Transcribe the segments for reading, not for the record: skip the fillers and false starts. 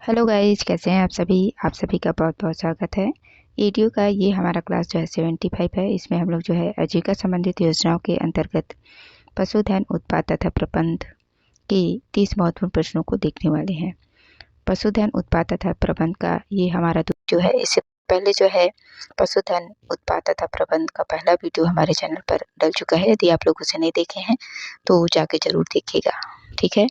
Hello guys, कैसे हैं आप सभी का बहुत बहुत स्वागत है। एडीओ का ये हमारा क्लास जो है 75 है। इसमें हम लोग जो है आजीविका संबंधित योजनाओं के अंतर्गत पशुधन उत्पाद तथा प्रबंध के 30 महत्वपूर्ण प्रश्नों को देखने वाले हैं। पशुधन उत्पाद तथा प्रबंध का ये हमारा जो है, इससे पहले जो है पशुधन उत्पाद तथा प्रबंध का पहला वीडियो हमारे चैनल पर डल चुका है। यदि आप लोग उसे नहीं देखे हैं तो जाके जरूर देखिएगा, ठीक है।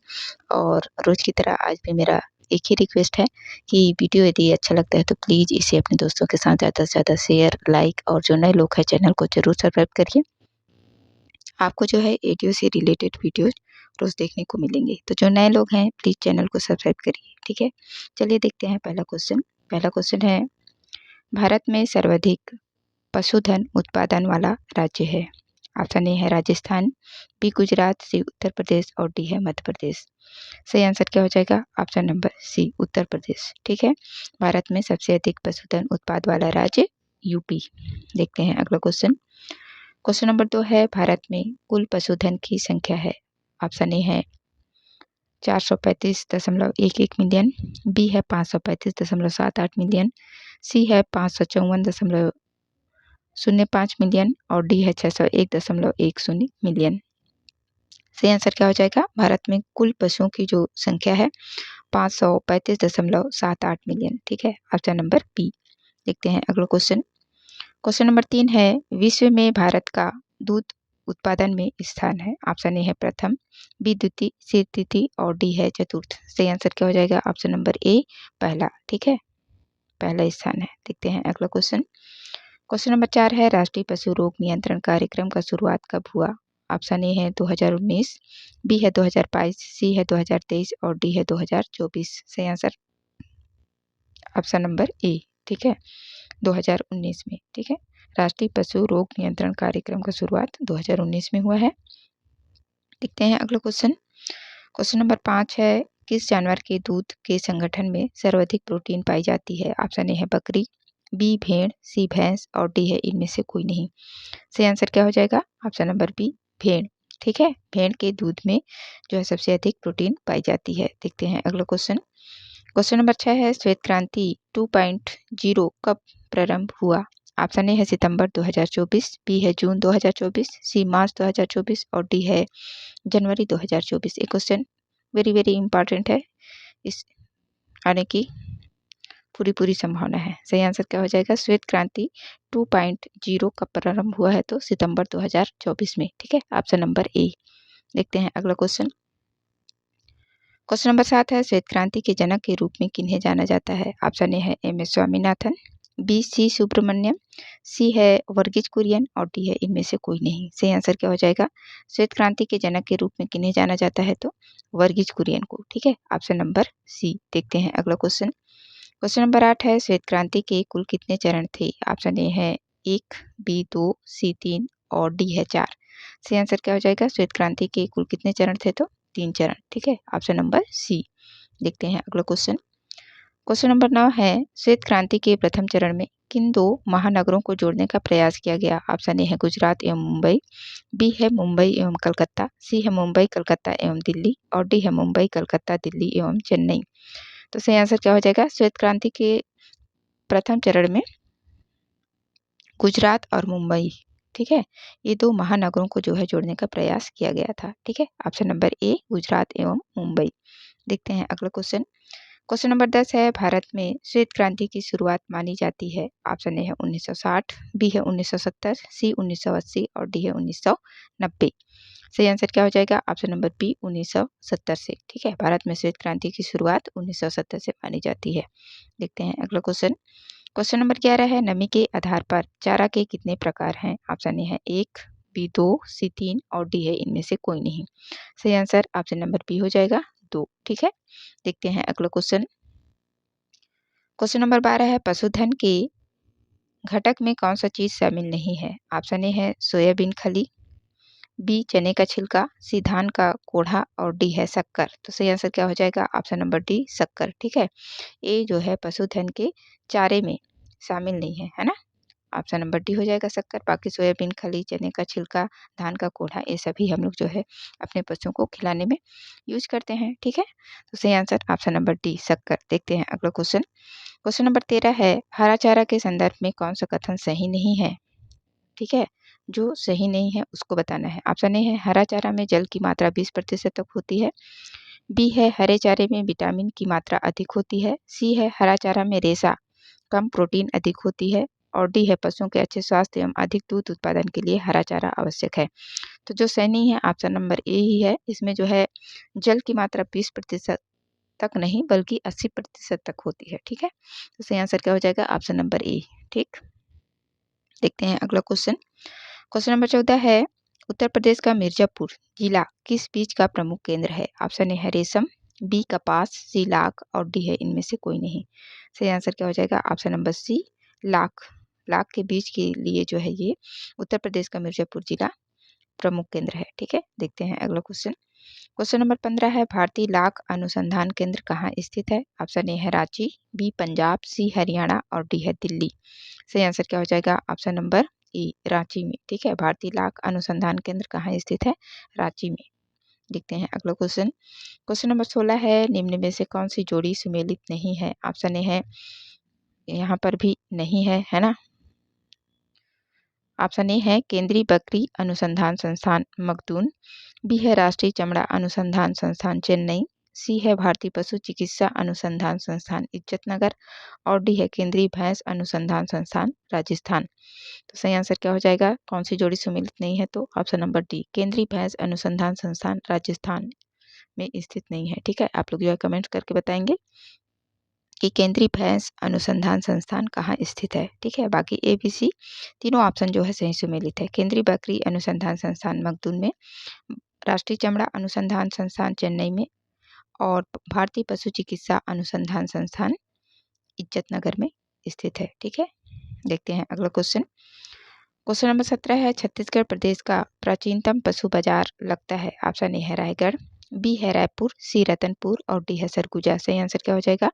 और रोज की तरह आज भी मेरा एक ही रिक्वेस्ट है कि वीडियो यदि अच्छा लगता है तो प्लीज़ इसे अपने दोस्तों के साथ ज़्यादा से ज़्यादा शेयर, लाइक और जो नए लोग हैं चैनल को ज़रूर सब्सक्राइब करिए। आपको जो है एडीओ से रिलेटेड वीडियोज रोज़ देखने को मिलेंगे, तो जो नए लोग हैं प्लीज़ चैनल को सब्सक्राइब करिए, ठीक है। चलिए देखते हैं पहला क्वेश्चन। पहला क्वेश्चन है, भारत में सर्वाधिक पशुधन उत्पादन वाला राज्य है। ऑप्शन ए है राजस्थान, बी गुजरात, सी उत्तर प्रदेश और डी है मध्य प्रदेश। सही आंसर क्या हो जाएगा? ऑप्शन नंबर सी उत्तर प्रदेश, ठीक है। भारत में सबसे अधिक पशुधन उत्पाद वाला राज्य यूपी। देखते हैं अगला क्वेश्चन। क्वेश्चन नंबर 2 है, भारत में कुल पशुधन की संख्या है। ऑप्शन ए है 435.11 मिलियन, बी है 535.78 मिलियन, सी है 554.05 मिलियन और डी है 601.10 मिलियन। सही आंसर क्या हो जाएगा? भारत में कुल पशुओं की जो संख्या है 535.78 मिलियन, ठीक है। Option number B. देखते हैं अगला क्वेश्चन। क्वेश्चन नंबर 3 है, विश्व में भारत का दूध उत्पादन में स्थान है। ऑप्शन ए है प्रथम, बी द्वितीय, सी तृतीय और डी है चतुर्थ। सही आंसर क्या हो जाएगा? ऑप्शन नंबर ए पहला, ठीक है, पहला स्थान है। देखते हैं अगला क्वेश्चन। क्वेश्चन नंबर 4 है, राष्ट्रीय पशु रोग नियंत्रण कार्यक्रम का शुरुआत कब हुआ? ऑप्शन ए है 2019, बी है 2022, सी है 2023 और डी है 2024। सही आंसर ऑप्शन नंबर ए, ठीक है, 2019 में, ठीक है। राष्ट्रीय पशु रोग नियंत्रण कार्यक्रम का शुरुआत 2019 में हुआ है। देखते हैं अगला क्वेश्चन। क्वेश्चन नंबर 5 है, किस जानवर के दूध के संगठन में सर्वाधिक प्रोटीन पाई जाती है? ऑप्शन ए है बकरी, बी भेड़, सी भैंस और डी है इनमें से कोई नहीं। सही आंसर क्या हो जाएगा? ऑप्शन नंबर बी भेड़, ठीक है। भेड़ के दूध में जो है सबसे अधिक प्रोटीन पाई जाती है। देखते हैं अगला क्वेश्चन। क्वेश्चन नंबर 6 है, श्वेत क्रांति 2.0 कब प्रारंभ हुआ? ऑप्शन ए है सितंबर 2024, बी है जून 2024, सी मार्च 2024 और डी है जनवरी 2024। ये क्वेश्चन वेरी वेरी इंपॉर्टेंट है, इस आने की पूरी संभावना है। सही आंसर क्या हो जाएगा? श्वेत क्रांति 2.0 का प्रारंभ हुआ है तो सितंबर 2024 में, ठीक है। Option number A. देखते हैं अगला क्वेश्चन। क्वेश्चन नंबर 7 है, श्वेत क्रांति के जनक के रूप में किन्हें जाना जाता है? ऑप्शन ए है M S Swaminathan, B C Subramaniam, C है वर्गीज कुरियन और डी है इनमें से कोई नहीं। सही आंसर क्या हो जाएगा? श्वेत क्रांति के जनक के रूप में किन्हें जाना जाता है तो वर्गीज कुरियन को, ठीक है। Option number C. देखते हैं अगला क्वेश्चन। क्वेश्चन नंबर 8 है, श्वेत क्रांति के कुल कितने चरण थे? ऑप्शन ए है 1, बी 2, सी 3 और डी है 4। सही आंसर क्या हो जाएगा? श्वेत क्रांति के कुल कितने चरण थे तो 3 चरण, ठीक है। Option number C. देखते हैं अगला क्वेश्चन। क्वेश्चन नंबर 9 है, श्वेत क्रांति के प्रथम चरण में किन 2 महानगरों को जोड़ने का प्रयास किया गया? ऑप्शन ए है गुजरात एवं मुंबई, बी है मुंबई एवं कलकत्ता, सी है मुंबई कलकत्ता एवं दिल्ली और डी है मुंबई कलकत्ता दिल्ली एवं चेन्नई। तो सही आंसर क्या हो जाएगा? श्वेत क्रांति के प्रथम चरण में गुजरात और मुंबई, ठीक है, ये 2 महानगरों को जो है जोड़ने का प्रयास किया गया था, ठीक है। ऑप्शन नंबर ए गुजरात एवं मुंबई। देखते हैं अगला क्वेश्चन। क्वेश्चन नंबर 10 है, भारत में श्वेत क्रांति की शुरुआत मानी जाती है? ऑप्शन ए है 1960, बी है 1970, सी 1980 और डी है 1990। सही आंसर क्या हो जाएगा? ऑप्शन नंबर बी 1970 से, ठीक है। भारत में श्वेत क्रांति की शुरुआत 1970 से मानी जाती है। देखते हैं अगला क्वेश्चन। क्वेश्चन नंबर 11 है, नमी के आधार पर चारा के कितने प्रकार हैं? ऑप्शन ए है 1, बी 2, सी 3 और डी है इनमें से कोई नहीं। सही आंसर ऑप्शन नंबर बी हो जाएगा 2, ठीक है। देखते हैं अगला क्वेश्चन। क्वेश्चन नंबर 12 है, पशुधन के घटक में कौन सा चीज शामिल नहीं है? ऑप्शन ए है सोयाबीन खली, बी चने का छिलका, सी धान का कोढ़ा और डी है शक्कर। तो सही आंसर क्या हो जाएगा? ऑप्शन नंबर डी शक्कर, ठीक है। ये जो है पशुधन के चारे में शामिल नहीं है, है ना। ऑप्शन नंबर डी हो जाएगा शक्कर। बाकी सोयाबीन खली, चने का छिलका, धान का कोढ़ा, ये सभी हम लोग जो है अपने पशुओं को खिलाने में यूज करते हैं। ठीक है, तो सही आंसर ऑप्शन नंबर डी शक्कर। देखते हैं अगला क्वेश्चन। क्वेश्चन नंबर 13 है, हरा चारा के संदर्भ में कौन सा कथन सही नहीं है? ठीक है, जो सही नहीं है उसको बताना है। ऑप्शन ए है, हरा चारा में जल की मात्रा 20% तक होती है। बी है, हरे चारे में विटामिन की मात्रा अधिक होती है। सी है, हरा चारा में रेशा कम प्रोटीन अधिक होती है। और डी है, पशुओं के अच्छे स्वास्थ्य एवं अधिक दूध उत्पादन के लिए हरा चारा आवश्यक है। तो जो सही नहीं है ऑप्शन नंबर ए ही है। इसमें जो है जल की मात्रा 20% तक नहीं बल्कि 80% तक होती है। ठीक है, तो सही आंसर क्या हो जाएगा? Option number A. ठीक, देखते हैं अगला क्वेश्चन। क्वेश्चन नंबर 14 है, उत्तर प्रदेश का मिर्जापुर जिला किस बीज का प्रमुख केंद्र है? ऑप्शन ए है रेशम, बी कपास, सी लाख और डी है इनमें से कोई नहीं। सही आंसर क्या हो जाएगा? ऑप्शन नंबर सी लाख। लाख के बीज के लिए जो है ये उत्तर प्रदेश का मिर्जापुर जिला प्रमुख केंद्र है। ठीक है, देखते हैं अगला क्वेश्चन। क्वेश्चन नंबर 15 है, भारतीय लाख अनुसंधान केंद्र कहाँ स्थित है? ऑप्शन ए है रांची, बी पंजाब, सी हरियाणा और डी है दिल्ली। सही आंसर क्या हो जाएगा? ऑप्शन नंबर ई रांची में। ठीक है, भारतीय लाख अनुसंधान केंद्र कहाँ स्थित है? रांची में। देखते हैं अगला क्वेश्चन। क्वेश्चन नंबर 16 है, निम्न में से कौन सी जोड़ी सुमेलित नहीं है? ऑप्शन ए है, यहाँ पर भी नहीं है ना। ऑप्शन ए है केंद्रीय बकरी अनुसंधान संस्थान मखदून, बी है राष्ट्रीय चमड़ा अनुसंधान संस्थान चेन्नई, सी है भारतीय पशु चिकित्सा अनुसंधान संस्थान इज्जतनगर और डी है केंद्रीय भैंस अनुसंधान संस्थान राजस्थान। तो सही आंसर क्या हो जाएगा? कौन सी जोड़ी सुमेलित नहीं है? तो ऑप्शन नंबर डी केंद्रीय भैंस अनुसंधान संस्थान राजस्थान में स्थित नहीं है। ठीक है, आप लोग जो है कमेंट करके बताएंगे कि केंद्रीय भैंस अनुसंधान संस्थान कहाँ स्थित है। ठीक है, बाकी ए बी सी तीनों ऑप्शन जो है सही सुमेलित है। केंद्रीय बकरी अनुसंधान संस्थान मखदून में, राष्ट्रीय चमड़ा अनुसंधान संस्थान चेन्नई में और भारतीय पशु चिकित्सा अनुसंधान संस्थान इज्जतनगर में स्थित है। ठीक है, देखते हैं अगला क्वेश्चन। क्वेश्चन नंबर 17 है, छत्तीसगढ़ प्रदेश का प्राचीनतम पशु बाजार लगता है? ऑप्शन ए है रायगढ़, बी है रायपुर, सी रतनपुर और डी है सरगुजा। सही आंसर क्या हो जाएगा?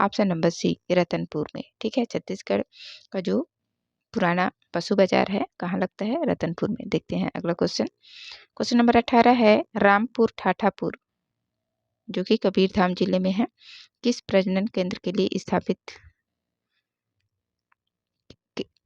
ऑप्शन नंबर सी रतनपुर में। ठीक है, छत्तीसगढ़ का जो पुराना पशु बाजार है कहाँ लगता है? रतनपुर में। देखते हैं अगला क्वेश्चन। क्वेश्चन नंबर 18 है, रामपुर ठाठापुर जो कि कबीरधाम जिले में है, किस प्रजनन केंद्र के लिए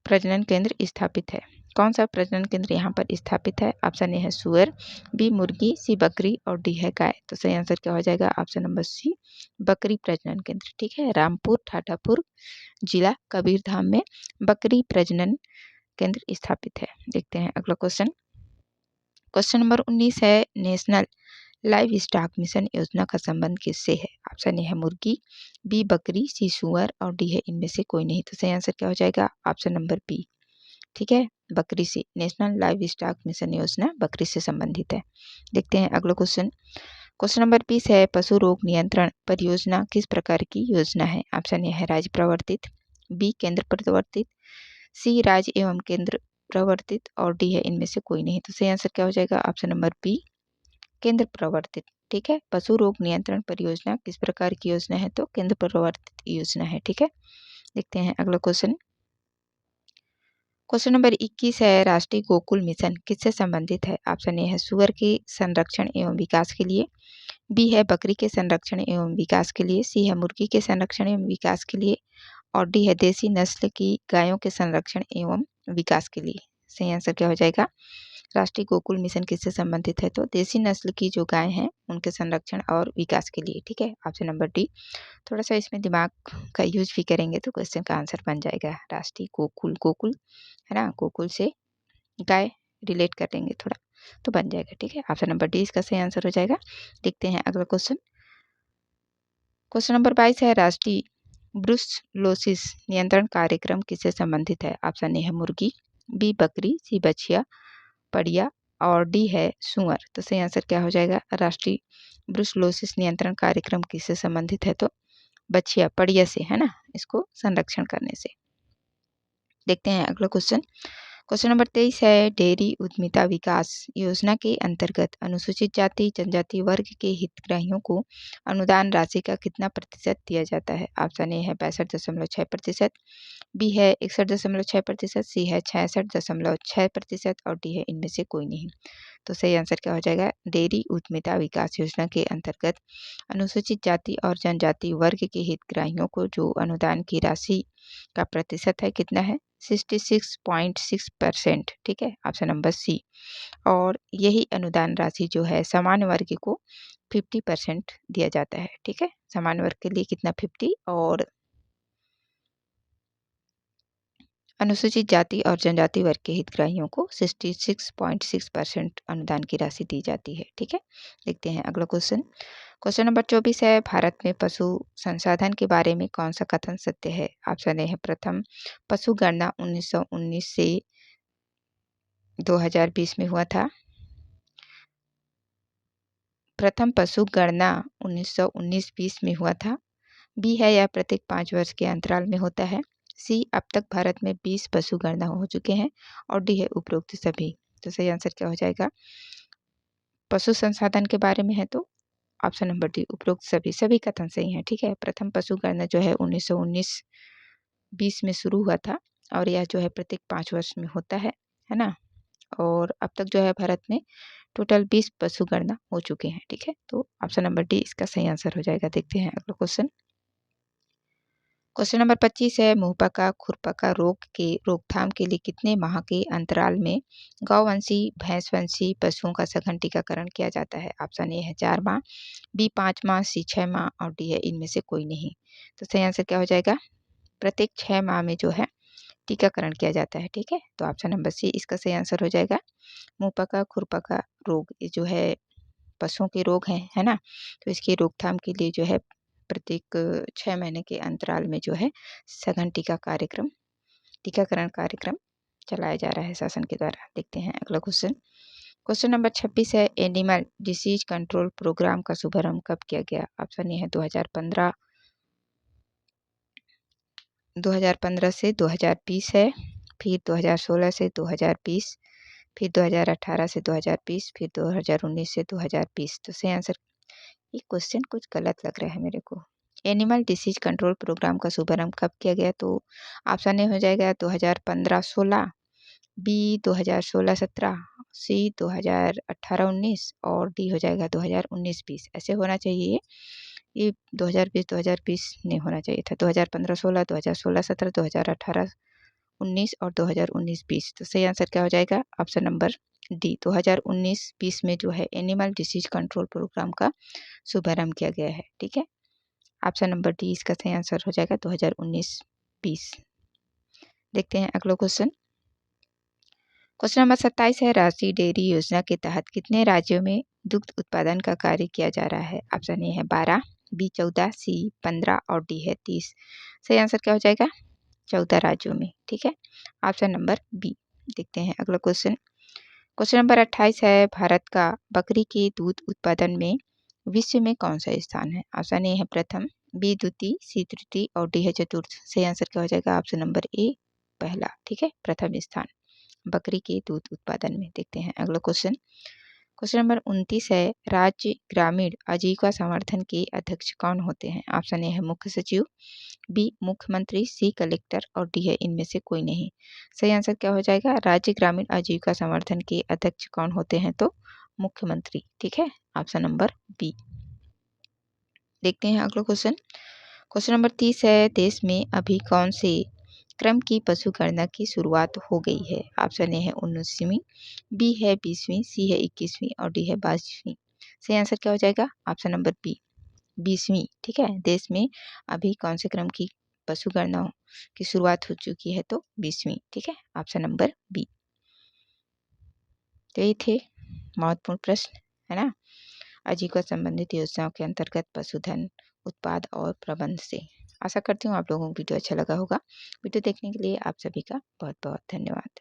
प्रजनन केंद्र स्थापित है? कौन सा प्रजनन केंद्र यहाँ पर स्थापित है? ऑप्शन ए है सुअर, बी मुर्गी, सी बकरी और डी है गाय। तो सही आंसर क्या हो जाएगा? ऑप्शन नंबर सी बकरी प्रजनन केंद्र। ठीक है, रामपुर ठाठापुर जिला कबीरधाम में बकरी प्रजनन केंद्र स्थापित है। देखते हैं अगला क्वेश्चन। क्वेश्चन नंबर 19 है, नेशनल लाइव स्टॉक मिशन योजना का संबंध किससे है? ऑप्शन ए है मुर्गी, बी बकरी, सी सुअर और डी है इनमें से कोई नहीं। तो सही आंसर क्या हो जाएगा? Option number B. ठीक है, बकरी से। नेशनल लाइव स्टॉक मिशन योजना बकरी से संबंधित है। देखते हैं अगला क्वेश्चन। क्वेश्चन नंबर 20 है, पशु रोग नियंत्रण परियोजना किस प्रकार की योजना है? ऑप्शन ए है राज्य प्रवर्तित, बी केंद्र प्रवर्तित, सी राज्य एवं केंद्र प्रवर्तित और डी है इनमें से कोई नहीं। तो सही आंसर क्या हो जाएगा? ऑप्शन नंबर बी केंद्र प्रवर्तित। ठीक है, पशु रोग नियंत्रण परियोजना किस प्रकार की योजना है? तो केंद्र प्रवर्तित योजना है। ठीक है, देखते हैं अगला क्वेश्चन। क्वेश्चन नंबर 21 है, राष्ट्रीय गोकुल मिशन किससे संबंधित है? ऑप्शन ए है सुअर के संरक्षण एवं विकास के लिए, बी है बकरी के संरक्षण एवं विकास के लिए, सी है मुर्गी के संरक्षण एवं विकास के लिए और डी है देसी नस्ल की गायों के संरक्षण एवं विकास के लिए। सही आंसर क्या हो जाएगा? राष्ट्रीय गोकुल मिशन किससे संबंधित है? तो देसी नस्ल की जो गाय हैं उनके संरक्षण और विकास के लिए। ठीक है, ऑप्शन नंबर डी। थोड़ा सा इसमें दिमाग का यूज भी करेंगे तो क्वेश्चन का आंसर बन जाएगा। राष्ट्रीय गोकुल, गोकुल है ना, गोकुल से गाय रिलेट कर देंगे थोड़ा तो बन जाएगा। ठीक है, ऑप्शन नंबर डी इसका सही आंसर हो जाएगा। देखते हैं अगला क्वेश्चन। क्वेश्चन नंबर 22 है, राष्ट्रीय ब्रुसलोसिस नियंत्रण कार्यक्रम किससे संबंधित है? ऑप्शन ए है मुर्गी, बी बकरी, सी बछिया पड़िया और डी है सुअर। तो सही आंसर क्या हो जाएगा? राष्ट्रीय ब्रुसलोसिस नियंत्रण कार्यक्रम किससे संबंधित है? तो बछिया पड़िया से, है ना, इसको संरक्षण करने से। देखते हैं अगला क्वेश्चन। क्वेश्चन नंबर 23 है डेयरी उद्यमिता विकास योजना के अंतर्गत अनुसूचित जाति जनजाति वर्ग के हितग्राहियों को अनुदान राशि का कितना प्रतिशत दिया जाता है। ऑप्शन ए है 62.6%, बी है 61.6%, सी है 66.6% और डी है इनमें से कोई नहीं। तो सही आंसर क्या हो जाएगा, डेयरी उद्यमिता विकास योजना के अंतर्गत अनुसूचित जाति और जनजाति वर्ग के हितग्राहियों को जो अनुदान की राशि का प्रतिशत है कितना है, 66.6%। ठीक है, ऑप्शन नंबर सी। और यही अनुदान राशि जो है सामान्य वर्ग को 50% दिया जाता है। ठीक है, सामान्य वर्ग के लिए कितना 50 और अनुसूचित जाति और जनजाति वर्ग के हितग्राहियों को 66.6% अनुदान की राशि दी जाती है। ठीक है, देखते हैं अगला क्वेश्चन। क्वेश्चन नंबर 24 है भारत में पशु संसाधन के बारे में कौन सा कथन सत्य है। ऑप्शन ए है प्रथम पशु गणना 1919 से 2020 में हुआ था। प्रथम पशु गणना 1919-20 में हुआ था। बी है यह प्रत्येक 5 वर्ष के अंतराल में होता है। सी अब तक भारत में 20 पशु गणना हो चुके हैं और डी है उपरोक्त सभी। तो सही आंसर क्या हो जाएगा, पशु संसाधन के बारे में है तो ऑप्शन नंबर डी उपरोक्त सभी, सभी कथन सही है। ठीक है, प्रथम पशु गणना जो है 1919-20 में शुरू हुआ था और यह जो है प्रत्येक 5 वर्ष में होता है ना। और अब तक जो है भारत में टोटल 20 पशु गणना हो चुके हैं। ठीक है, तो ऑप्शन नंबर डी इसका सही आंसर हो जाएगा। देखते हैं अगला क्वेश्चन। क्वेश्चन नंबर 25 है मुंहपका खुरपका रोग के रोकथाम के लिए कितने माह के अंतराल में गौवंशी भैंसवंशी पशुओं का सघन टीकाकरण किया जाता है। ऑप्शन ए है 4 माह, बी 5 माह, सी 6 माह और डी है इनमें से कोई नहीं। तो सही आंसर क्या हो जाएगा, प्रत्येक 6 माह में जो है टीकाकरण किया जाता है। ठीक है, तो ऑप्शन नंबर सी इसका सही आंसर हो जाएगा। मुंहपका खुरपका रोग ये जो है पशुओं के रोग हैं, है ना, तो इसकी रोकथाम के लिए जो है प्रत्येक 6 महीने के अंतराल में जो है सघन टीकाकरण कार्यक्रम चलाया जा रहा है शासन के द्वारा। देखते हैं अगला क्वेश्चन। क्वेश्चन नंबर 26 है एनिमल डिसीज कंट्रोल प्रोग्राम का शुभारंभ कब किया गया। ऑप्शन ए है 2015 से 2020 है, फिर 2016 से 2020, फिर 2018 से 2020, फिर 2019 से 2020। तो सही आंसर, ये क्वेश्चन कुछ गलत लग रहा है मेरे को। एनिमल डिसीज कंट्रोल प्रोग्राम का शुभारंभ कब किया गया, तो ऑप्शन ए हो जाएगा 2015-16, बी 2016-17, सी 2018-19 और डी हो जाएगा 2019-20। ऐसे होना चाहिए, ये 2020-2020 नहीं होना चाहिए था, 2015-16, 2016-17, 2018-19 और 2019-20। तो सही आंसर क्या हो जाएगा, ऑप्शन नंबर डी 2019-20 में जो है एनिमल डिसीज कंट्रोल प्रोग्राम का शुभारंभ किया गया है। ठीक है, ऑप्शन नंबर डी इसका सही आंसर हो जाएगा 2019-20। देखते हैं अगला क्वेश्चन। क्वेश्चन नंबर 27 है राष्ट्रीय डेयरी योजना के तहत कितने राज्यों में दुग्ध उत्पादन का कार्य किया जा रहा है। ऑप्शन ए है 12, बी 14, सी 15 और डी है 30। सही आंसर क्या हो जाएगा, 14 राज्यों में। ठीक है, ऑप्शन नंबर बी। देखते हैं अगला क्वेश्चन। क्वेश्चन नंबर 28 है भारत का बकरी के दूध उत्पादन में विश्व में कौन सा स्थान है। ऑप्शन ए है प्रथम, बी द्वितीय, सी तृतीय और डी है चतुर्थ। सही आंसर क्या हो जाएगा, ऑप्शन नंबर ए पहला। ठीक है, प्रथम स्थान बकरी के दूध उत्पादन में। देखते हैं अगला क्वेश्चन। क्वेश्चन नंबर 29 है राज्य ग्रामीण आजीविका संवर्धन के अध्यक्ष कौन होते हैं। ऑप्शन ए है मुख्य सचिव, बी मुख्यमंत्री, सी कलेक्टर और डी है इनमें से कोई नहीं। सही आंसर क्या हो जाएगा, राज्य ग्रामीण आजीविका संवर्धन के अध्यक्ष कौन होते हैं, तो मुख्यमंत्री। ठीक है, ऑप्शन नंबर बी। देखते हैं अगला क्वेश्चन। क्वेश्चन नंबर 30 है देश में अभी कौन से क्रम की पशु गणना की शुरुआत हो गई है। ऑप्शन ए है 19वीं, बी है 20वीं, सी है 21वीं और डी है 22वीं। सही आंसर क्या हो जाएगा, ऑप्शन नंबर बी 20वीं। ठीक है, देश में अभी कौन से क्रम की पशु गणना की शुरुआत हो चुकी है, तो 20वीं। ठीक है, ऑप्शन नंबर बी। तो ये थे महत्वपूर्ण प्रश्न, है ना, आजीविका संबंधित योजनाओं के अंतर्गत पशुधन उत्पाद और प्रबंध से। आशा करती हूँ आप लोगों को वीडियो अच्छा लगा होगा। वीडियो देखने के लिए आप सभी का बहुत बहुत धन्यवाद।